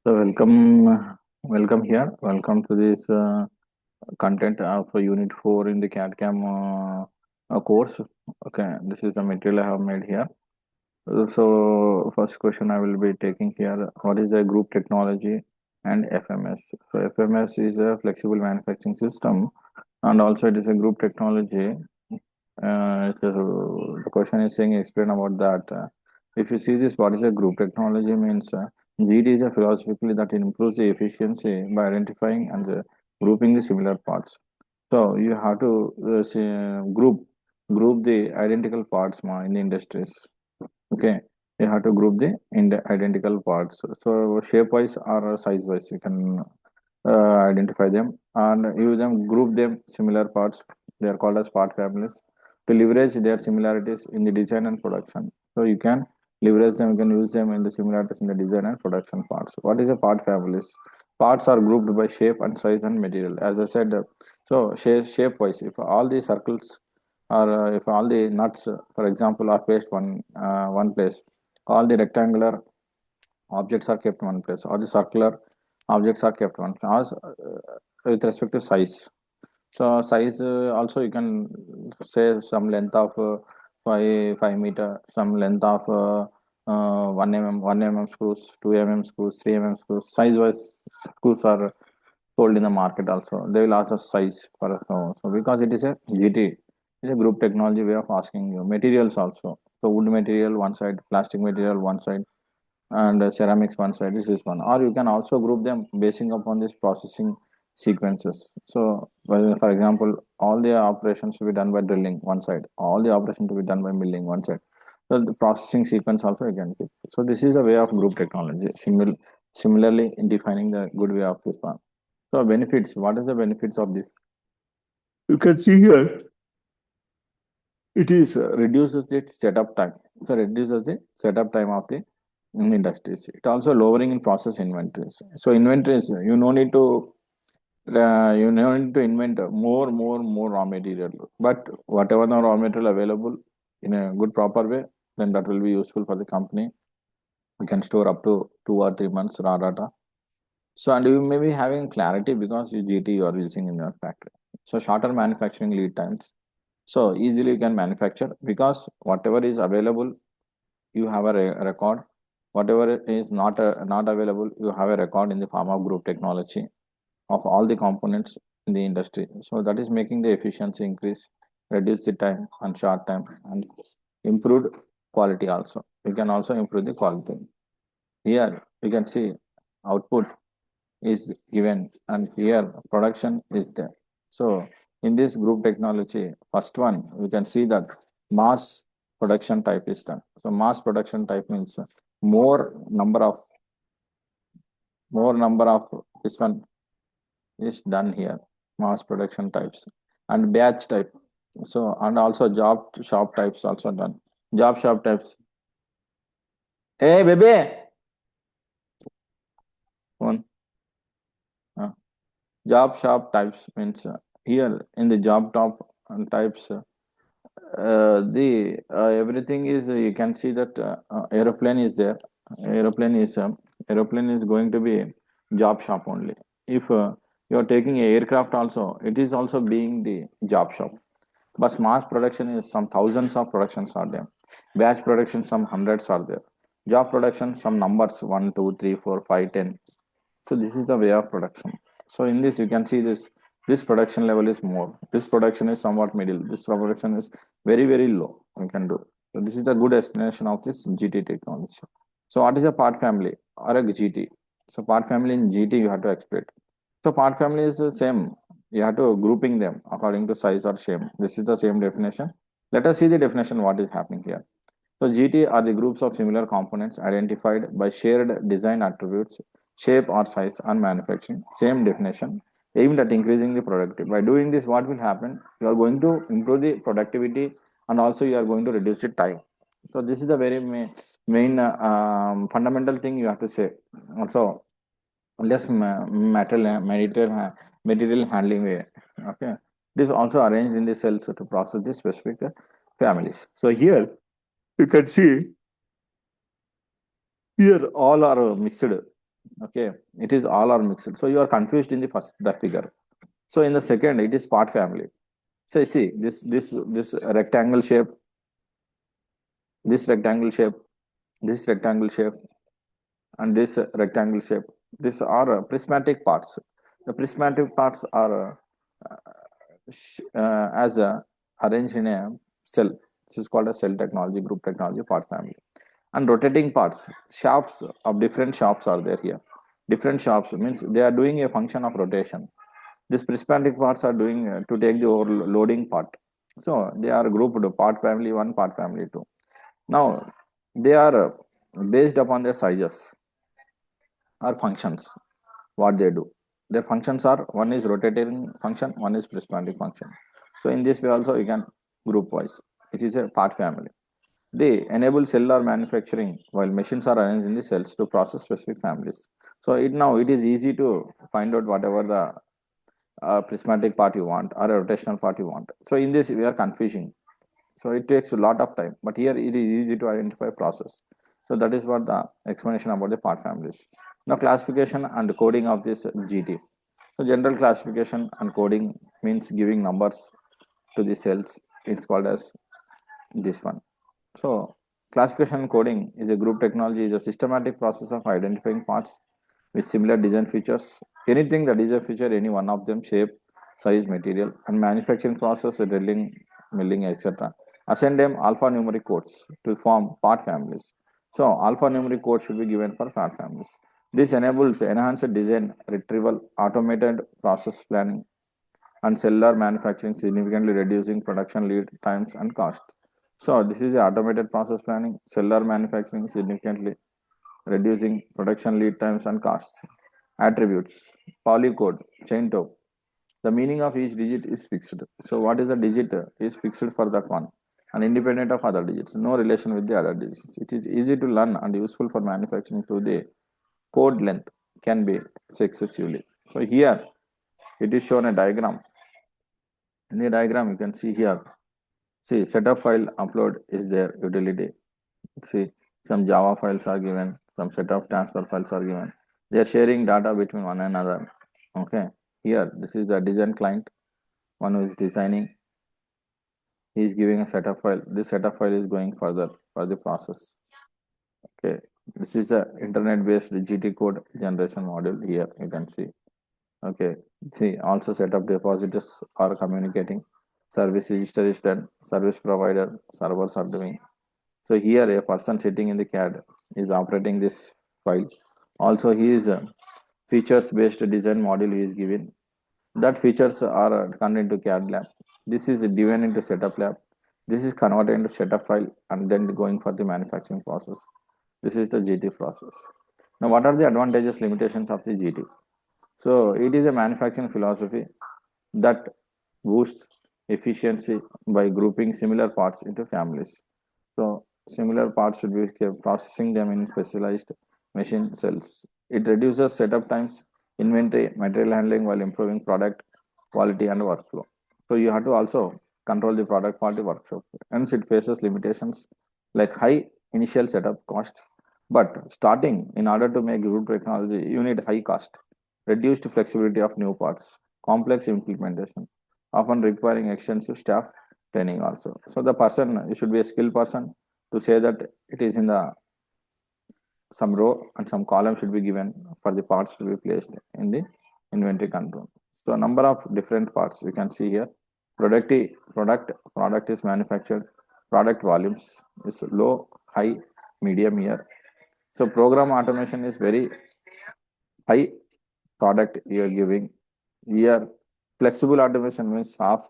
So welcome here. Welcome to this content for Unit 4 in the cadcam course. Okay, this is the material I have made here. So first question I will be taking here: what is a group technology and FMS? So FMS is a flexible manufacturing system, and also it is a group technology. The question is saying explain about that. If you see this, what is a group technology means? GD is a philosophically that improves the efficiency by identifying and grouping the similar parts. So you have to group the identical parts in the industries. Okay, you have to group the in the identical parts. So shape wise or size wise, you can identify them and use them, group them similar parts. They are called as part families to leverage their similarities in the design and production. So you can leverage them, you can use them in the similarities in the design and production parts. What is a part families? Parts are grouped by shape and size and material. As I said, so shape wise, if all the circles or if all the nuts, for example, are placed one place, all the rectangular objects are kept one place, or the circular objects are kept one place with respect to size. So size also you can say some length of 5 meter, some length of 1 mm screws, 2 mm screws, 3 mm screws. Size wise screws are sold in the market also. They will ask the size for so because it is a GT, it is a group technology way of asking you. Materials also. So wood material one side, plastic material one side, and ceramics one side. This is one. Or you can also group them basing upon this processing sequences. So for example, all the operations to be done by drilling one side, all the operations to be done by milling one side. So the processing sequence also you can keep. So this is a way of group technology. Similarly in defining the good way of this one. So benefits, what is the benefits of this? You can see here it is reduces the setup time. So reduces the setup time of the industries. It also lowering in process inventories. So inventories, you no need to invent more raw material. But whatever the raw material available in a good proper way, then that will be useful for the company. You can store up to 2 or 3 months raw data. So and you may be having clarity because you GT you are using in your factory. So shorter manufacturing lead times. So easily you can manufacture because whatever is available, you have a record. Whatever is not available, you have a record in the form of group technology of all the components in the industry. So that is making the efficiency increase, reduce the time and short time, and improved quality also. You can also improve the quality. Here you can see output is given and here production is there. So in this group technology, first one, we can see that mass production type is done. So mass production type means more number of this one is done here, mass production types and batch type. So and also job shop types also done. Job shop types. Hey baby, one. Job shop types means here in the job top types the everything is you can see that aeroplane is there. Aeroplane is going to be job shop only. If you are taking a aircraft also, it is also being the job shop. But mass production is some thousands of productions are there. Batch production some hundreds are there. Job production some numbers 1, 2, 3, 4, 5, 10. So this is the way of production. So in this you can see this production level is more. This production is somewhat middle. This production is very low. We can do. So this is the good explanation of this GT technology. So what is a part family or a GT? So part family in GT you have to explain. So part family is the same. You have to grouping them according to size or shape. This is the same definition. Let us see the definition what is happening here. So GT are the groups of similar components identified by shared design attributes, shape or size and manufacturing. Same definition aimed at increasing the productivity. By doing this, what will happen? You are going to improve the productivity and also you are going to reduce the time. So this is the very main fundamental thing you have to say. Also, less material handling way. Okay, this also arranged in the cells to process the specific families. So here you can see here all are mixed. Okay, it is all are mixed. So you are confused in the first the figure. So in the second, it is part family. So see this rectangle shape, this rectangle shape, this rectangle shape, and this rectangle shape. These are prismatic parts. The prismatic parts are as arranged in a cell. This is called a cell technology, group technology, part family. And rotating parts, shafts of different shafts are there here. Different shafts means they are doing a function of rotation. These prismatic parts are doing to take the overloading part. So they are grouped part family 1, part family 2. Now they are based upon their sizes or functions, what they do. Their functions are, one is rotating function, one is prismatic function. So in this way also you can group wise. It is a part family. They enable cellular manufacturing while machines are arranged in the cells to process specific families. So now it is easy to find out whatever the prismatic part you want or a rotational part you want. So in this we are confusing. So it takes a lot of time, but here it is easy to identify process. So that is what the explanation about the part families. Now classification and coding of this GT. So general classification and coding means giving numbers to the cells. It's called as this one. So classification and coding is a group technology, is a systematic process of identifying parts with similar design features. Anything that is a feature, any one of them, shape, size, material, and manufacturing process, drilling, milling, etc. Assign them alphanumeric codes to form part families. So alphanumeric code should be given for part families. This enables enhanced design, retrieval, automated process planning, and cellular manufacturing, significantly reducing production lead times and cost. So this is the automated process planning, cellular manufacturing, significantly reducing production lead times and costs. Attributes, polycode, chain toe. The meaning of each digit is fixed. So what is the digit is fixed for that one and independent of other digits, no relation with the other digits. It is easy to learn and useful for manufacturing through the code length can be successively. So here it is shown a diagram. In the diagram you can see here, see setup file upload is there utility. See some Java files are given, some set of transfer files are given. They are sharing data between one another. Okay. Here this is a design client. One who is designing, he is giving a setup file. This setup file is going further for the process. Okay. This is a internet based GT code generation module. Here you can see. Okay. See also setup depositors are communicating. Service register is done. Service provider servers are doing. So here a person sitting in the CAD is operating this file. Also he is a features based design module he is given. That features are converted into CAD lab. This is divided into setup lab. This is converted into setup file and then going for the manufacturing process. This is the GT process. Now what are the advantages, limitations of the GT? So it is a manufacturing philosophy that boosts efficiency by grouping similar parts into families. So similar parts should be kept processing them in specialized machine cells. It reduces setup times, inventory, material handling while improving product quality and workflow. So you have to also control the product quality workflow. Hence it faces limitations like high initial setup cost. But starting in order to make good technology, you need high cost, reduced flexibility of new parts, complex implementation, often requiring extensive staff training also. So the person should be a skilled person to say that it is in the some row and some column should be given for the parts to be placed in the inventory control. So number of different parts we can see here. Product is manufactured. Product volumes is low, high, medium here. So program automation is very high product you are giving. Here flexible automation means half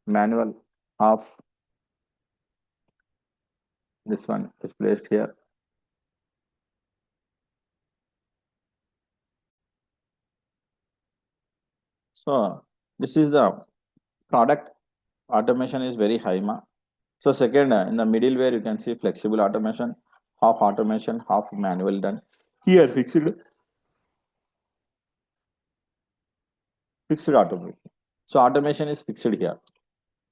manual, half this one is placed here. So this is the product automation is very high. So second, in the middleware, you can see flexible automation, half automation, half manual done. Here, fixed automation. So automation is fixed here.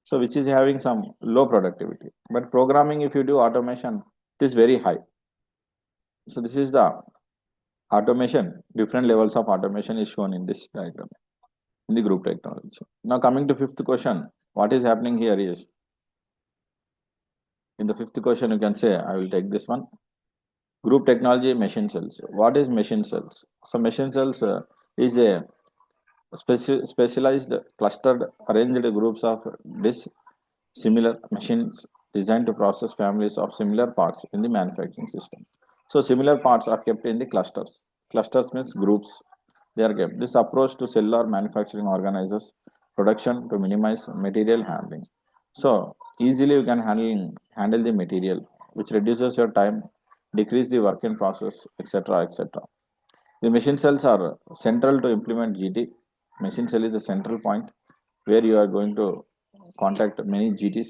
So which is having some low productivity. But programming, if you do automation, it is very high. So this is the automation, different levels of automation is shown in this diagram in the group technology. Now coming to fifth question, what is happening here is, in the fifth question you can say, I will take this one. Group technology, machine cells. What is machine cells? So machine cells is a specialized clustered arranged groups of similar machines designed to process families of similar parts in the manufacturing system. So similar parts are kept in the clusters. Clusters means groups. They are kept. This approach to cellular manufacturing organizes production to minimize material handling. So easily you can handle the material, which reduces your time, decrease the work in process, etc., etc. The machine cells are central to implement GT. Machine cell is the central point where you are going to contact many GTs,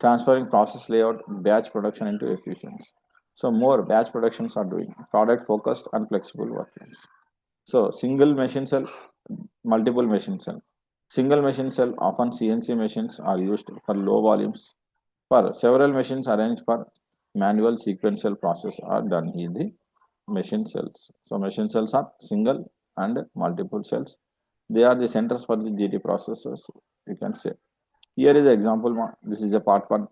transferring process layout, batch production into efficiency. So more batch productions are doing product focused and flexible workflows. So single machine cell, multiple machine cell. Single machine cell, often CNC machines are used for low volumes. For several machines arranged for manual sequential process are done in the machine cells. So machine cells are single and multiple cells. They are the centers for the GT processes, you can say. Here is an example. This is a part one,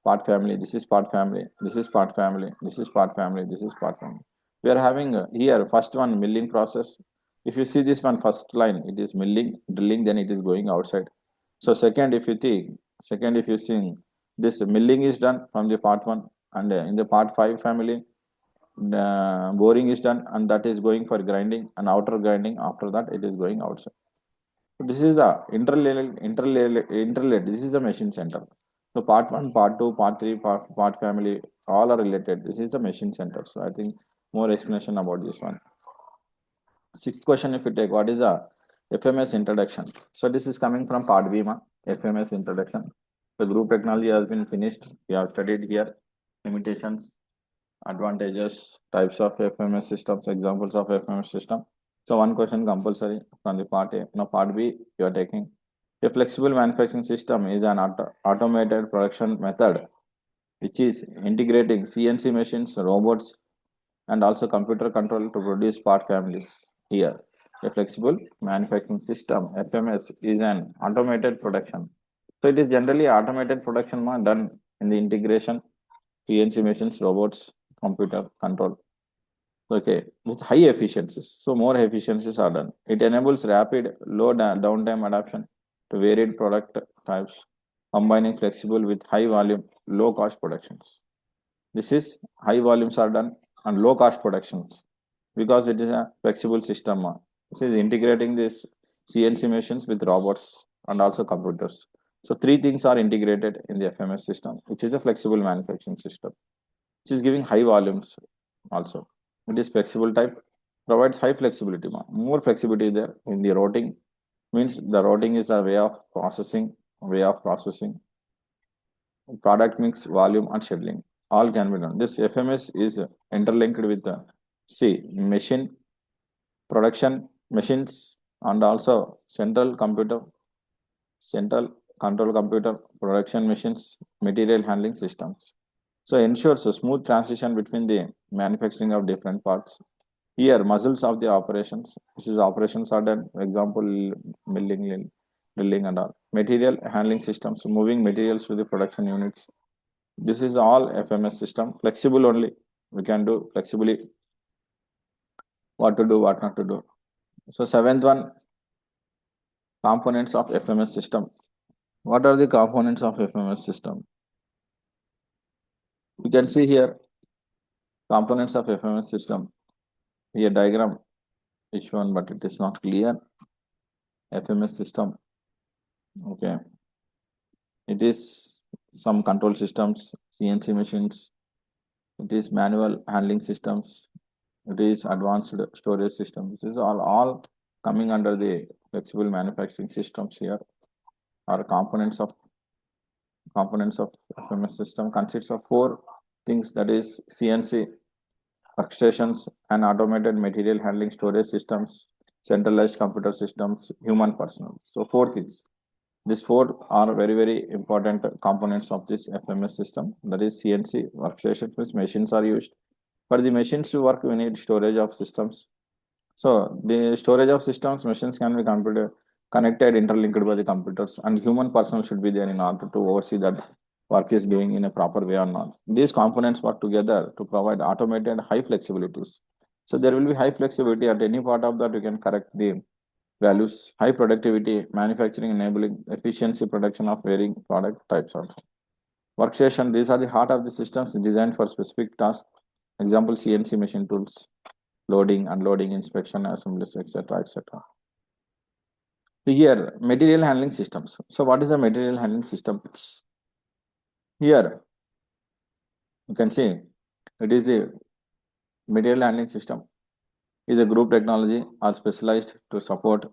part family. This is part family. This is part family. This is part family. This is part family. We are having here first one milling process. If you see this one first line, it is milling, drilling, then it is going outside. So second, if you think, second, if you see this milling is done from the part one, and in the part five family, boring is done, and that is going for grinding, and outer grinding. After that, it is going outside. So this is the interrelated. This is the machine center. So part one, part two, part three, part family, all are related. This is the machine center. So I think more explanation about this one. Sixth question, if you take, what is the FMS introduction? So this is coming from part B, FMS introduction. The group technology has been finished. We have studied here limitations, advantages, types of FMS systems, examples of FMS system. So one question compulsory from the part A. Now part B you are taking. A flexible manufacturing system is an automated production method which is integrating CNC machines, robots, and also computer control to produce part families. Here, a flexible manufacturing system (FMS) is an automated production. So it is generally automated production done in the integration CNC machines, robots, computer control. Okay, with high efficiencies. So more efficiencies are done. It enables rapid low downtime adaptation to varied product types, combining flexible with high volume, low cost productions. This is high volumes are done and low cost productions because it is a flexible system. This is integrating this CNC machines with robots and also computers. So three things are integrated in the FMS system, which is a flexible manufacturing system, which is giving high volumes also. It is flexible type, provides high flexibility. More flexibility there in the routing, means the routing is a way of processing, product mix, volume, and scheduling. All can be done. This FMS is interlinked with the machine production machines and also central control computer production machines, material handling systems. So ensures a smooth transition between the manufacturing of different parts. Here, muscles of the operations. This is operations are done. Example, milling, drilling, and all. Material handling systems, moving materials to the production units. This is all FMS system. Flexible only. We can do flexibly what to do, what not to do. So seventh one, components of FMS system. What are the components of FMS system? You can see here components of FMS system. Here diagram is shown, but it is not clear. FMS system. Okay. It is some control systems, CNC machines. It is manual handling systems. It is advanced storage systems. This is all coming under the flexible manufacturing systems here. Are components of FMS system consists of four things, that is CNC workstations and automated material handling storage systems, centralized computer systems, human personnel. So four things. These four are very, very important components of this FMS system. That is CNC workstations, which machines are used. For the machines to work, we need storage of systems. So the storage of systems, machines can be connected, interlinked by the computers, and human personnel should be there in order to oversee that work is doing in a proper way or not. These components work together to provide automated high flexibilities. So there will be high flexibility at any part of that. You can correct the values, high productivity, manufacturing enabling efficiency production of varying product types also. Workstation, these are the heart of the systems designed for specific tasks. Example, CNC machine tools, loading, unloading, inspection, assemblies, etc., etc. Here, material handling systems. So what is a material handling system? Here, you can see it is the material handling system is a group technology or specialized to support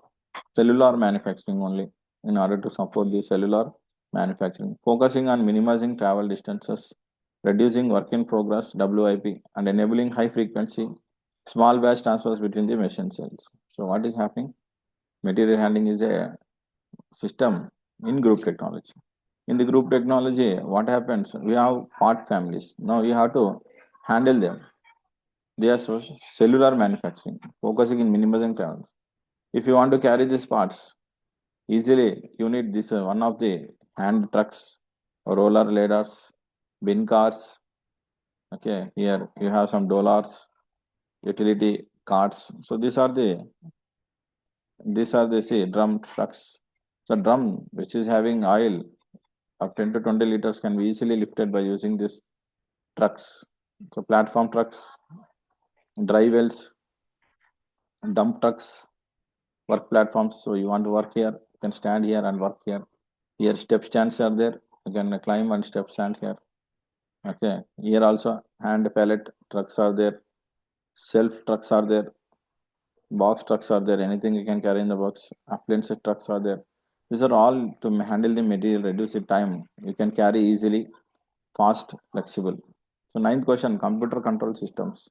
cellular manufacturing only in order to support the cellular manufacturing, focusing on minimizing travel distances, reducing work in progress WIP, and enabling high frequency small batch transfers between the machine cells. So what is happening? Material handling is a system in group technology. In the group technology, what happens? We have part families. Now we have to handle them. They are cellular manufacturing, focusing in minimizing travel. If you want to carry these parts easily, you need this one of the hand trucks, roller ladders, bin cars. Okay, here you have some dollars, utility carts. So these are the say drum trucks. The drum which is having oil of 10 to 20 liters can be easily lifted by using these trucks. So platform trucks, dry wells, dump trucks, work platforms. So you want to work here, you can stand here and work here. Here step stands are there. You can climb and step stand here. Okay. Here also hand pallet trucks are there. Self trucks are there. Box trucks are there. Anything you can carry in the box. Appliance trucks are there. These are all to handle the material, reduce the time. You can carry easily, fast, flexible. So ninth question, computer control systems.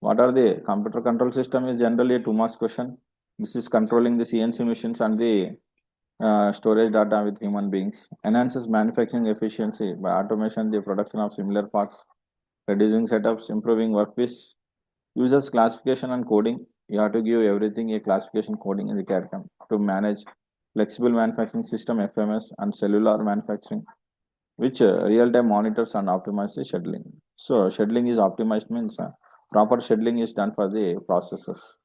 What are the computer control system is generally a 2 marks question. This is controlling the CNC machines and the storage data with human beings. Enhances manufacturing efficiency by automation, the production of similar parts, reducing setups, improving workpiece. Uses classification and coding. You have to give everything a classification coding in the cadcam to manage flexible manufacturing system FMS and cellular manufacturing, which real-time monitors and optimize the scheduling. So scheduling is optimized means proper scheduling is done for the processes.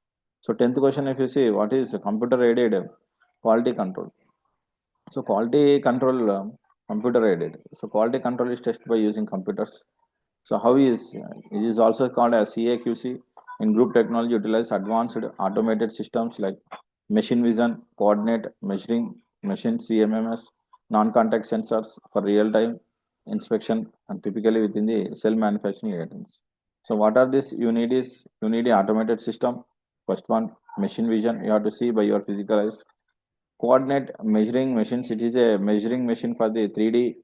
So 10th question, if you see what is computer aided quality control. So quality control, computer aided. So quality control is tested by using computers. So how is it is also called as CAQC. In group technology, utilize advanced automated systems like machine vision, coordinate, measuring, machine CMMS, non-contact sensors for real-time inspection, and typically within the cell manufacturing items. So what are this? You need an automated system. First one, machine vision. You have to see by your physical eyes. Coordinate measuring machines. It is a measuring machine for the 3D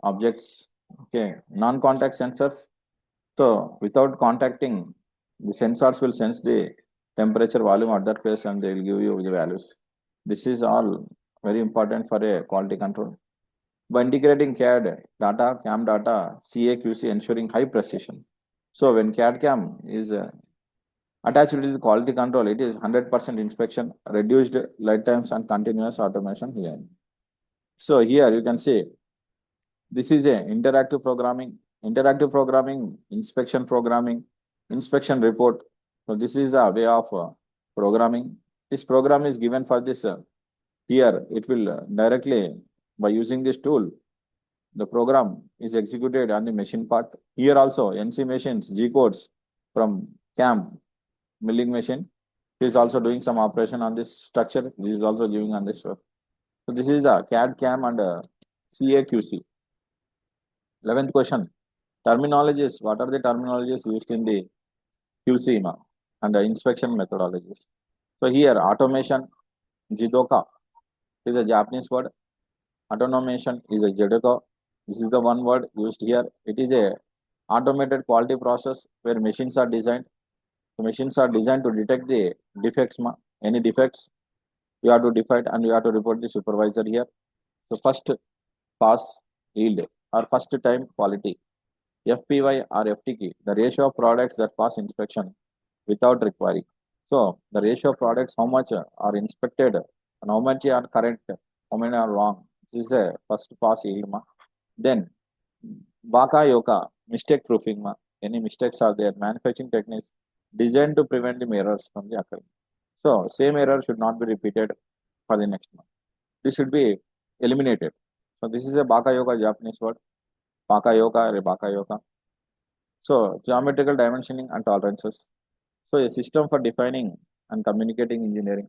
objects. Okay, non-contact sensors. So without contacting, the sensors will sense the temperature, volume at that place, and they will give you the values. This is all very important for a quality control. By integrating CAD data, CAM data, CAQC, ensuring high precision. So when CAD CAM is attached to the quality control, it is 100% inspection, reduced light times, and continuous automation here. So here you can see this is a interactive programming, inspection report. So this is the way of programming. This program is given for this. Here it will directly by using this tool, the program is executed on the machine part. Here also NC machines, G codes from CAM milling machine. It is also doing some operation on this structure. This is also giving on this. So this is a CAD, CAM and CAQC. 11th question. Terminologies. What are the terminologies used in the QC and the inspection methodologies? So here automation, Jidoka is a Japanese word. Automation is a Jidoka. This is the one word used here. It is a automated quality process where machines are designed. The machines are designed to detect the defects. Any defects you have to define and you have to report the supervisor here. So first pass yield or first time quality. FPY or FTK, the ratio of products that pass inspection without requiring. So the ratio of products, how much are inspected and how much are correct, how many are wrong. This is a first pass yield. Then Baka Yoka, mistake proofing. Any mistakes are there, manufacturing techniques designed to prevent the errors from the occurring. So same error should not be repeated for the next month. This should be eliminated. So this is a Baka Yoka Japanese word. Baka Yoka or Baka Yoka. So geometrical dimensioning and tolerances. So a system for defining and communicating engineering.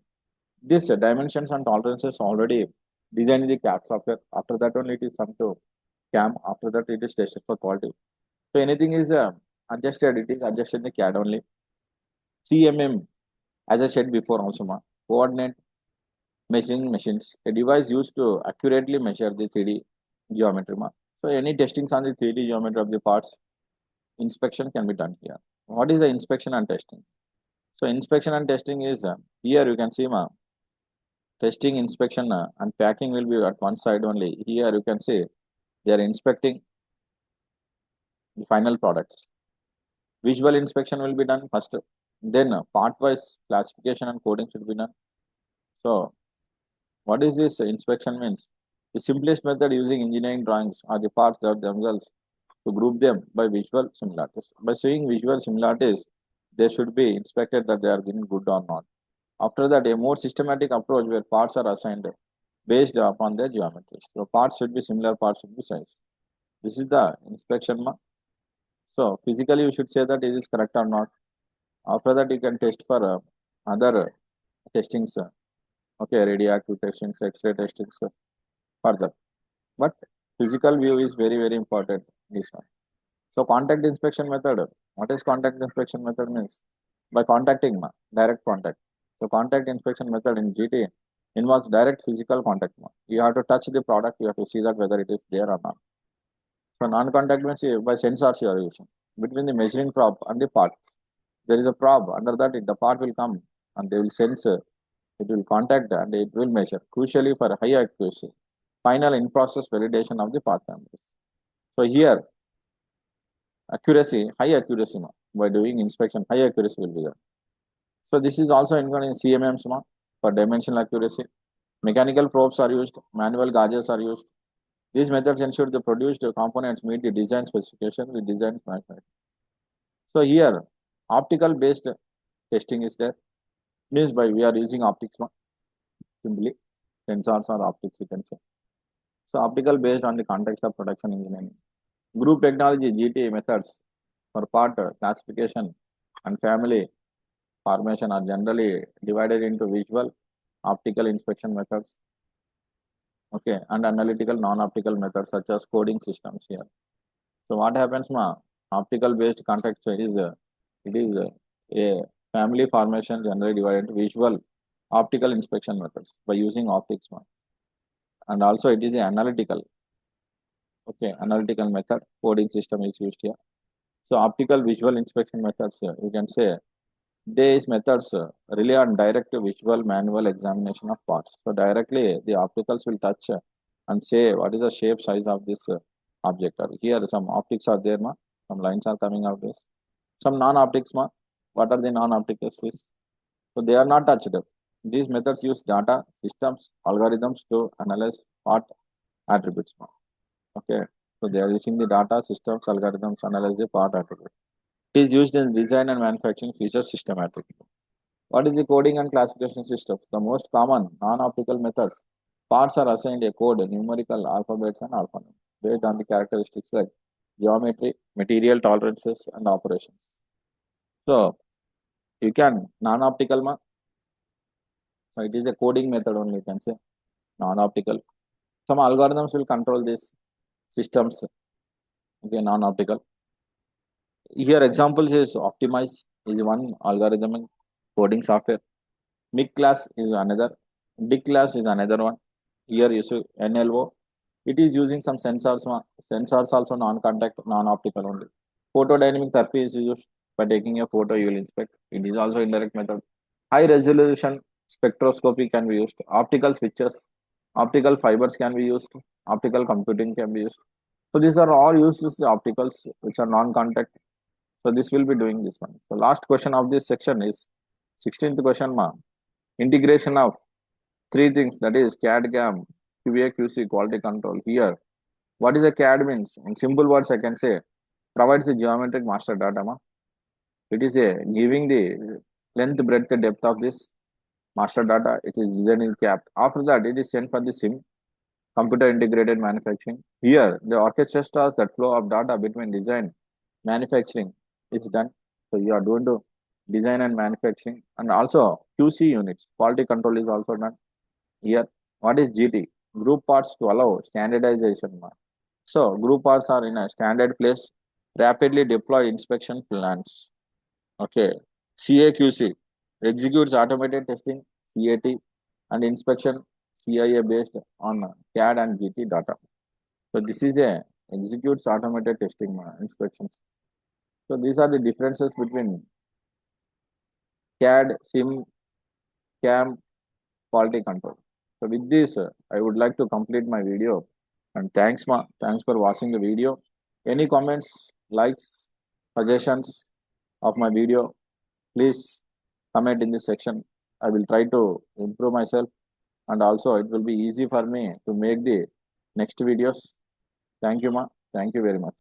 This dimensions and tolerances already designed in the CAD software. After that only it is sent to CAM. After that it is tested for quality. So anything is adjusted. It is adjusted in the CAD only. CMM, as I said before also, coordinate measuring machines. A device used to accurately measure the 3D geometry. So any testings on the 3D geometry of the parts, inspection can be done here. What is the inspection and testing? So inspection and testing is here you can see testing, inspection and packing will be at one side only. Here you can see they are inspecting the final products. Visual inspection will be done first. Then part-wise classification and coding should be done. So what is this inspection means? The simplest method using engineering drawings are the parts that themselves to group them by visual similarities. By seeing visual similarities, they should be inspected that they are getting good or not. After that, a more systematic approach where parts are assigned based upon their geometries. So parts should be similar, parts should be sized. This is the inspection. So physically, you should say that it is correct or not. After that, you can test for other testings. Okay, radioactive testings, X-ray testings further. But physical view is very important. This one. So contact inspection method. What is contact inspection method means? By contacting direct contact. So contact inspection method in GT involves direct physical contact. You have to touch the product. You have to see that whether it is there or not. So non-contact means by sensors you are using between the measuring probe and the part. There is a probe under that. The part will come and they will sense. It will contact and it will measure. Crucially for high accuracy. Final in-process validation of the part numbers. So here accuracy, high accuracy by doing inspection, high accuracy will be there. So this is also included in CMMs for dimensional accuracy. Mechanical probes are used, manual gauges are used. These methods ensure the produced components meet the design specification with design manufacturing. So here, optical based testing is there. Means by we are using optics simply sensors or optics you can say. So optical based on the context of production engineering. Group technology GT methods for part classification and family formation are generally divided into visual, optical inspection methods, okay, and analytical non-optical methods such as coding systems here. So what happens optical based context is it is a family formation generally divided into visual, optical inspection methods by using optics and also it is an analytical, okay, analytical method coding system is used here. So optical visual inspection methods you can say these methods rely on direct visual manual examination of parts. So directly the opticals will touch and say what is the shape size of this object. Here some optics are there, some lines are coming out this. Some non-optics, what are the non-optics? So they are not touched. These methods use data, systems, algorithms to analyze part attributes. Okay, so they are using the data, systems, algorithms, analyze the part attributes. It is used in design and manufacturing features systematically. What is the coding and classification system? The most common non-optical methods. Parts are assigned a code, numerical alphabets and alphanumeric based on the characteristics like geometry, material tolerances, and operations. So you can non-optical, so it is a coding method only. You can say non-optical. Some algorithms will control these systems. Okay, non-optical. Here examples is optimize is one algorithm coding software. MIG class is another. DIG class is another one. Here you see NLO. It is using some sensors. Sensors also non-contact, non-optical only. Photodynamic therapy is used by taking a photo, you will inspect. It is also indirect method. High resolution spectroscopy can be used. Optical switches, optical fibers can be used. Optical computing can be used. So these are all used as opticals which are non-contact. So this will be doing this one. The last question of this section is 16th question ma. Integration of three things, that is cadcam, QA, QC, quality control. Here, what is a CAD means? In simple words, I can say provides the geometric master data. Ma. It is a giving the length, breadth, depth of this master data. It is designed in CAP. After that, it is sent for the SIM, computer integrated manufacturing. Here, the orchestras that flow of data between design, manufacturing is done. So you are doing to design and manufacturing, and also QC units. Quality control is also done. Here, what is GT? Group parts to allow standardization. So group parts are in a standard place, rapidly deploy inspection plans. Okay. CAQC executes automated testing, CAT, and inspection CIA based on CAD and GT data. So this is a executes automated testing inspections. So these are the differences between CAD, SIM, CAM, quality control. So with this, I would like to complete my video. And thanks, thanks for watching the video. Any comments, likes, suggestions of my video, please comment in this section. I will try to improve myself, and also it will be easy for me to make the next videos. Thank you, ma. Thank you very much.